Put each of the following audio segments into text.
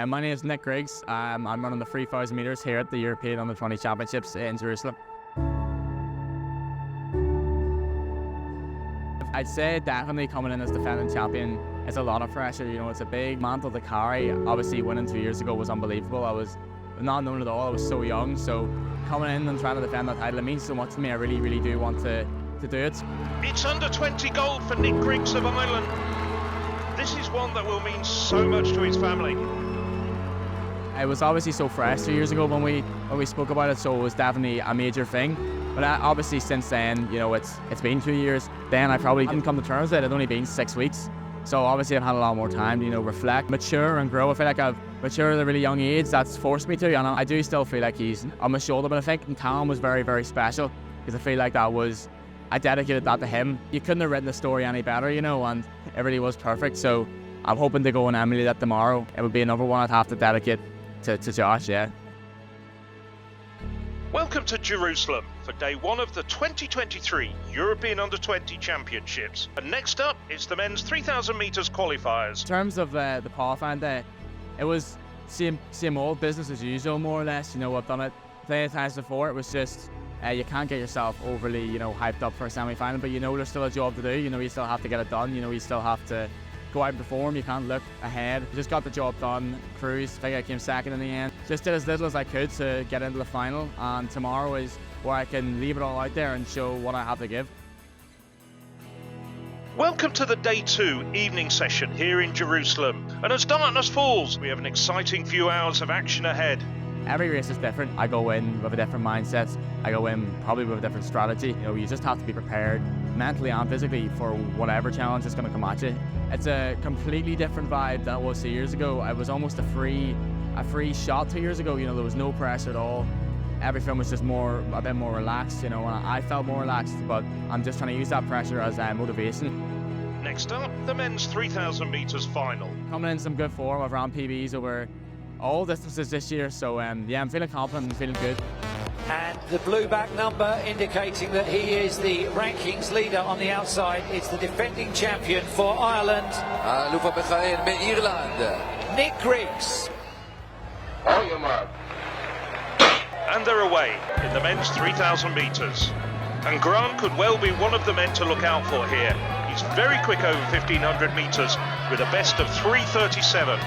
My name is Nick Griggs. I'm running the 3,000 metres here at the European Under-20 Championships in Jerusalem. I'd say definitely coming in as defending champion is a lot of pressure. You know, it's a big mantle to carry. Obviously winning 2 years ago was unbelievable. I was not known at all. I was so young. So coming in and trying to defend that title, it means so much to me. I really, really do want to do it. It's under-20 gold for Nick Griggs of Ireland. This is one that will mean so much to his family. It was obviously so fresh 2 years ago when we spoke about it, so it was definitely a major thing. But obviously since then, you know, it's been 2 years. Then I probably didn't come to terms with it. It'd only been 6 weeks. So obviously I've had a lot more time to, you know, reflect, mature and grow. I feel like I've matured at a really young age. That's forced me to, and I do still feel like he's on my shoulder. But I think Callum was very, very special because I feel like I dedicated that to him. You couldn't have written the story any better, you know, and it really was perfect. So I'm hoping to go and emulate that tomorrow. It would be another one I'd have to dedicate to Josh, yeah. Welcome to Jerusalem for day one of the 2023 European Under-20 Championships. And next up is the men's 3,000 metres qualifiers. In terms of the qualifying day, it was same old business as usual, more or less. You know, I've done it plenty of times before. It was just you can't get yourself overly, you know, hyped up for a semi-final, but you know there's still a job to do. You know, you still have to get it done. You know, you still have to go out and perform. You can't look ahead. Just got the job done. Cruised. I think I came second in the end. Just did as little as I could to get into the final, and tomorrow is where I can leave it all out there and show what I have to give. Welcome to the day 2 evening session here in Jerusalem. And as darkness falls, we have an exciting few hours of action ahead. Every race is different. I go in with a different mindset. I go in probably with a different strategy. You know, you just have to be prepared mentally and physically for whatever challenge is going to come at you. It's a completely different vibe than it was 2 years ago. It was almost a free shot 2 years ago. You know, there was no pressure at all. Everything was just a bit more relaxed, you know, and I felt more relaxed, but I'm just trying to use that pressure as motivation. Next up, the men's 3,000 metres final. Coming in some good form. I've ran PBs over all distances this year, so yeah, I'm feeling confident and feeling good. And the blue back number indicating that he is the rankings leader on the outside. It's the defending champion for Ireland, Nick Griggs. And they're away in the men's 3,000 metres. And Grant could well be one of the men to look out for here. He's very quick over 1,500 metres with a best of 3:37.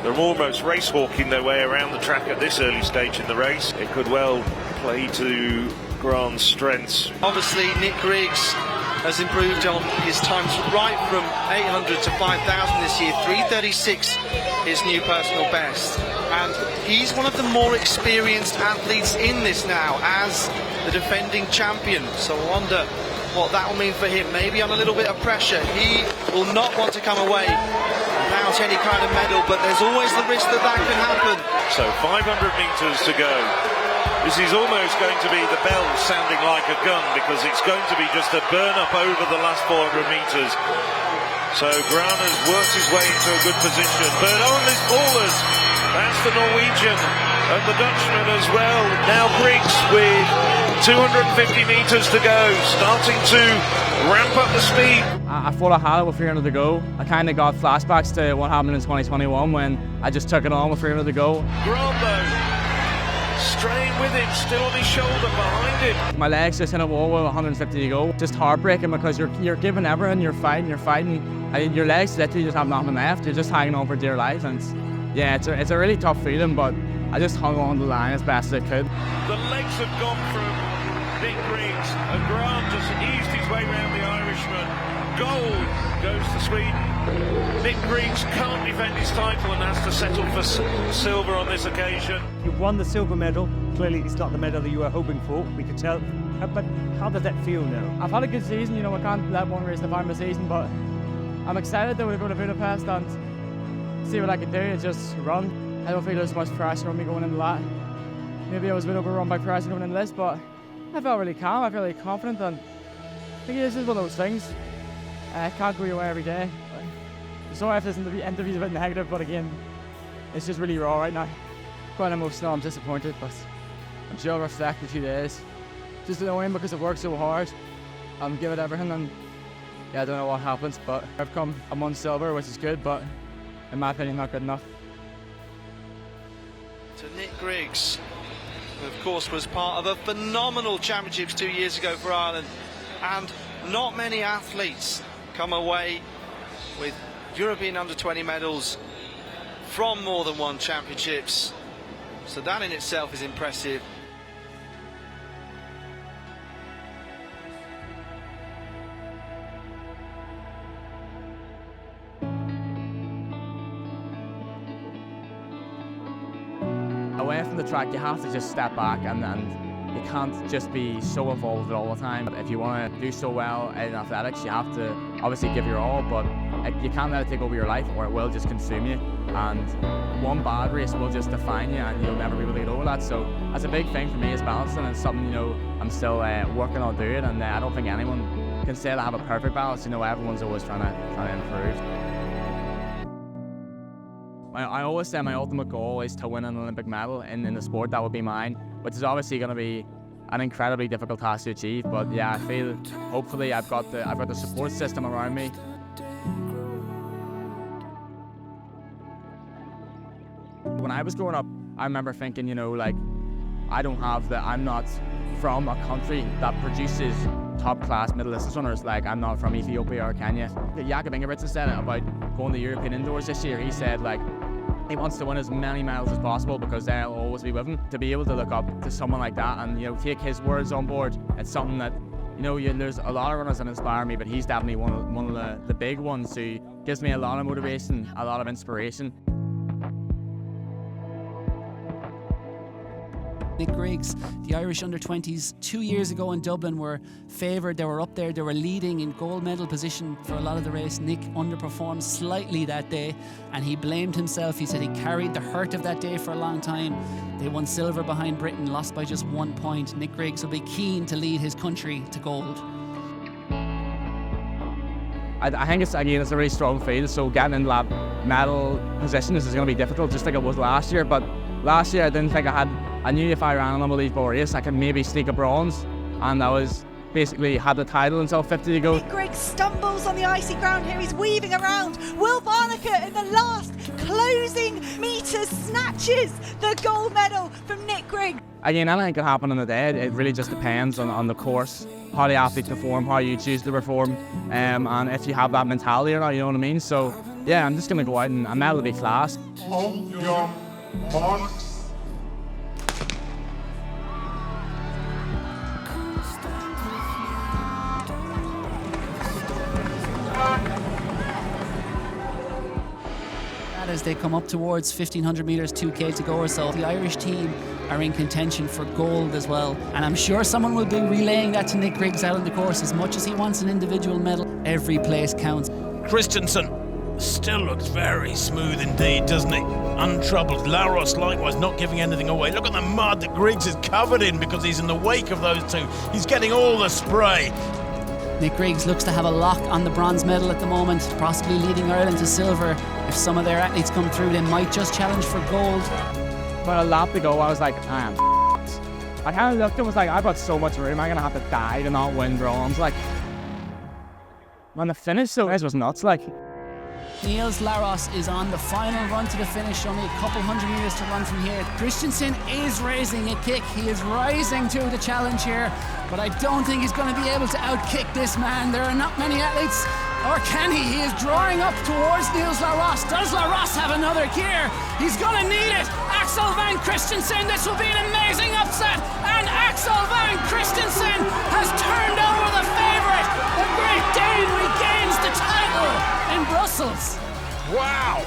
They're almost racewalking their way around the track at this early stage in the race. It could well play to Grant's strengths. Obviously, Nick Griggs has improved on his times right from 800 to 5,000 this year. 3:36 his new personal best. And he's one of the more experienced athletes in this now as the defending champion. So I wonder what that will mean for him. Maybe on a little bit of pressure. He will not want to come away without any kind of medal, but there's always the risk that can happen. So 500 metres to go. This is almost going to be the bell sounding like a gun because it's going to be just a burn up over the last 400 metres. So Grant has worked his way into a good position. But on this ballers, that's the Norwegian and the Dutchman as well. Now Griggs with 250 metres to go, starting to ramp up the speed. I thought I had it with 300 to go. I kind of got flashbacks to what happened in 2021 when I just took it on with 300 to go. Grant though, straying with him, still on his shoulder behind him. My legs just hit a wall with 150 to go. Just heartbreaking because you're giving everything, you're fighting. And your legs literally just have nothing left. You're just hanging on for dear life, and yeah, it's a really tough feeling, but I just hung on the line as best as I could. The legs have gone from Nick Griggs, and Grant just eased his way around the Irishman. Gold goes to Sweden. Nick Griggs can't defend his title and has to settle for silver on this occasion. You've won the silver medal. Clearly it's not the medal that you were hoping for, we could tell. But how does that feel now? I've had a good season, you know, I can't let one race define my season, but I'm excited though to go to Budapest and see what I can do and just run. I don't feel there's much pressure on me going into that. Maybe I was a bit overrun by pressure going into this, but I felt really calm, I felt really confident, and I think this is one of those things. I can't go your way every day. Sorry if this interview's a bit negative, but again, it's just really raw right now. Quite emotional, I'm disappointed, but I'm sure I'll reflect in 2 days. Just annoying because I've worked so hard. Give it everything, and Yeah, I don't know what happens, but I'm on silver, which is good, but in my opinion, not good enough. To Nick Griggs, who of course was part of a phenomenal championships 2 years ago for Ireland, and not many athletes come away with European under-20 medals from more than one championships, so that in itself is impressive. Away from the track, you have to just step back and you can't just be so involved with it all the time. If you want to do so well in athletics, you have to obviously give your all, but you can't let it take over your life or it will just consume you. And one bad race will just define you and you'll never be able to get over that. So that's a big thing for me is balancing, and it's something, I'm still working on doing, and I don't think anyone can say they have a perfect balance. Everyone's always trying to improve. I always say my ultimate goal is to win an Olympic medal in the sport. That would be mine, which is obviously going to be an incredibly difficult task to achieve. But yeah, I feel hopefully I've got the support system around me. When I was growing up, I remember thinking, I'm not from a country that produces top-class middle distance runners. Like, I'm not from Ethiopia or Kenya. Jakob Ingebrigtsen said it about going to European indoors this year. He said, he wants to win as many medals as possible because they'll always be with him. To be able to look up to someone like that and, take his words on board, it's something that, there's a lot of runners that inspire me, but he's definitely one of the big ones who gives me a lot of motivation, a lot of inspiration. Nick Griggs, the Irish under-20s 2 years ago in Dublin were favoured. They were up there, they were leading in gold medal position for a lot of the race. Nick underperformed slightly that day and he blamed himself. He said he carried the hurt of that day for a long time. They won silver behind Britain, lost by just 1 point. Nick Griggs will be keen to lead his country to gold. I think it's a really strong field, so getting in that medal position is going to be difficult, just like it was last year. But last year I didn't think I knew if I ran an unbelievable race I could maybe sneak a bronze, and I was basically had the title until 50 to go. Nick Griggs stumbles on the icy ground here, he's weaving around. Will Barnaker in the last closing metres snatches the gold medal from Nick Griggs. Again, anything can happen on the day. It really just depends on the course, how the athletes perform, how you choose to perform, and if you have that mentality or not, you know what I mean? So yeah, I'm just going to go out and a medal will be class. On your mark. As they come up towards 1500 metres, 2k to go or so, the Irish team are in contention for gold as well, and I'm sure someone will be relaying that to Nick Griggs out on the course. As much as he wants an individual medal, every place counts. Christensen still looks very smooth indeed, doesn't he? Untroubled. Laros likewise not giving anything away. Look at the mud that Griggs is covered in because he's in the wake of those two. He's getting all the spray. Nick Griggs looks to have a lock on the bronze medal at the moment, possibly leading Ireland to silver. If some of their athletes come through, they might just challenge for gold. About a lap to go, I was like, I am I kind of looked and was like, I've got so much room, I'm going to have to die to not win bronze. On the finish, so it was nuts. Niels Laros is on the final run to the finish, only a couple hundred metres to run from here. Christensen is raising a kick, he is rising to the challenge here, but I don't think he's going to be able to outkick this man. There are not many athletes, or can he? He is drawing up towards Niels Laros. Does Laros have another gear? He's going to need it. Axel van Christensen, this will be an amazing upset, and Axel van Christensen has turned over the favourite. The Great Dane regains the title in Brussels. Wow!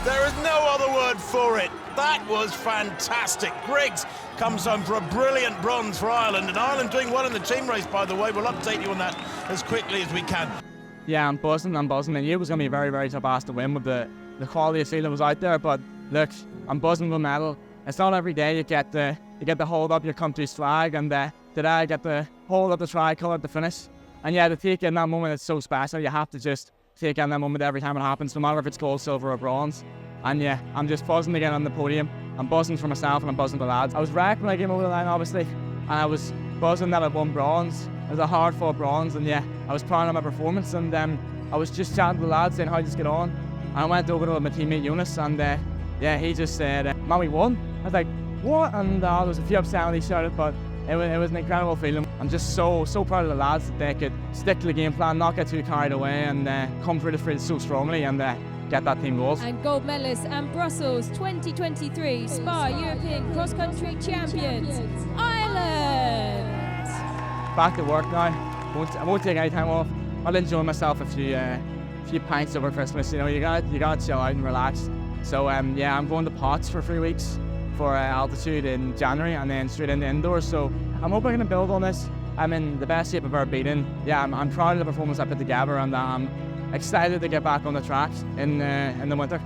There is no other word for it. That was fantastic. Griggs comes home for a brilliant bronze for Ireland, and Ireland doing well in the team race, by the way. We'll update you on that as quickly as we can. Yeah, I'm buzzing. I knew it was going to be a very, very tough ask to win with the quality of field that was out there, but look, I'm buzzing with a medal. It's not every day you get to hold up your country's flag, and today I get to hold up the tricolour at the finish. And yeah, to take in that moment, it's so special. You have to just take in that moment every time it happens, no matter if it's gold, silver or bronze. And yeah, I'm just buzzing to get on the podium. I'm buzzing for myself and I'm buzzing for the lads. I was wrecked when I came over the line, obviously, and I was buzzing that I won bronze. was a hard-fought bronze, and yeah, I was proud of my performance, and I was just chatting to the lads saying, how did you get on? And I went over to my teammate Eunice, and yeah, he just said, "Man, we won." I was like, "What?" And there was a few upset when he shouted, but it was an incredible feeling. I'm just so proud of the lads that they could stick to the game plan, not get too carried away, and come through the field so strongly and get that team goals. And gold medalists and Brussels 2023 SPAR European Cross Country Champions, Ireland. Back to work now. I won't take any time off. I'll enjoy myself a few pints over Christmas. You know, you gotta chill out and relax. So yeah, I'm going to Potts for 3 weeks for altitude in January, and then straight into indoors. So I'm hoping I can build on this. I'm in the best shape I've ever been in. Yeah, I'm proud of the performance I put together, and I'm excited to get back on the tracks in the winter.